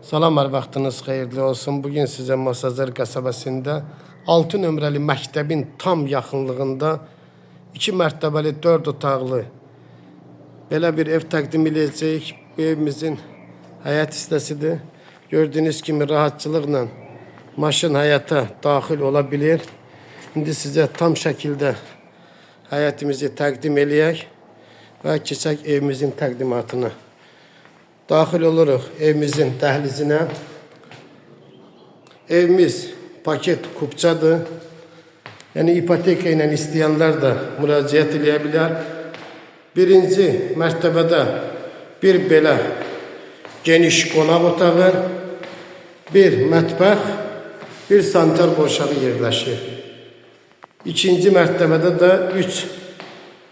Salam, vaxtınız xeyirli olsun. Bugün sizə Masazır qəsəbəsində 6 nömrəli məktəbin tam yaxınlığında 2 mərtəbəli 4 otaqlı belə bir ev təqdim edəcəyik. Bu evimizin həyat hissəsidir. Gördüyünüz kimi rahatçılıqla maşın həyata daxil ola bilir. İndi sizə tam şəkildə həyatımızı təqdim eləyək və keçək evimizin təqdimatına. Daxil oluruq evimizin dəhlizinə. Evimiz paket kupçadır. Yəni ipoteka ilə istəyənlər də müraciət edə bilər. Birinci mərtəbədə bir belə geniş qonaq otağı, bir mətbəx, bir sanitar qovşağı yerləşir. İkinci mərtəbədə də 3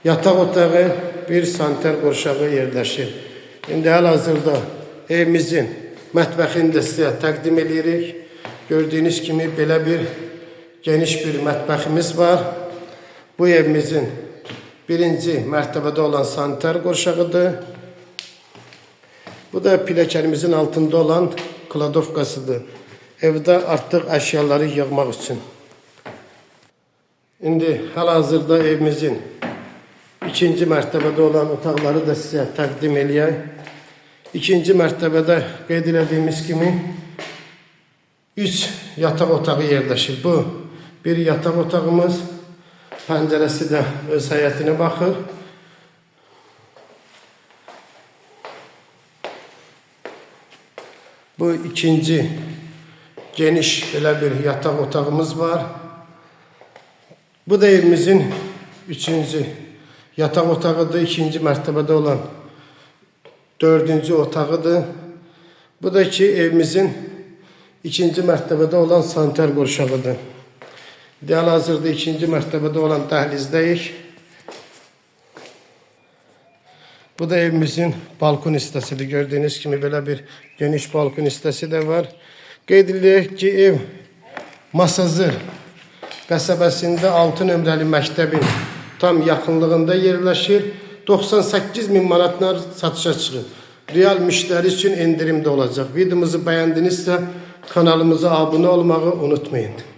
yataq otağı, bir sanitar qovşağı yerləşir. İndi hal-hazırda evimizin mətbəxini də sizə təqdim edirik. Gördüyünüz kimi belə bir geniş bir mətbəximiz var. Bu evimizin birinci mərtəbədə olan sanitar qovşağıdır. Bu da pilləkənimizin altında olan kladovkasıdır. Evdə artıq əşyaları yığmaq üçün. İndi hal-hazırda evimizin ikinci mərtəbədə olan otaqları da sizə təqdim eləyək. İkinci mərtəbədə qeyd etdiyimiz kimi 3 yataq otağı yerləşir. Bu bir yataq otağımız. Pəncərəsi də öz həyətinə baxır. Bu ikinci geniş belə bir yataq otağımız var. Bu da evimizin üçüncü yataq otağıdır. İkinci mərtəbədə olan 4-cü otağıdır. Bu da ki evimizin ikinci mərtəbədə olan sanitar qovşağıdır. Hal-hazırda ikinci mərtəbədə olan dəhlizdəyik. Bu da evimizin balkon hissəsidir. Gördüyünüz kimi belə bir geniş balkon hissəsi də var. Qeyd edək ki ev Masazır qəsəbəsində 6 nömrəli məktəbin tam yaxınlığında yerləşir. 98.000 manatlar satışa çıxır. Real müştəri üçün endirimdə olacaq. Videomuzu bəyəndinizsə kanalımıza abunə olmağı unutmayın.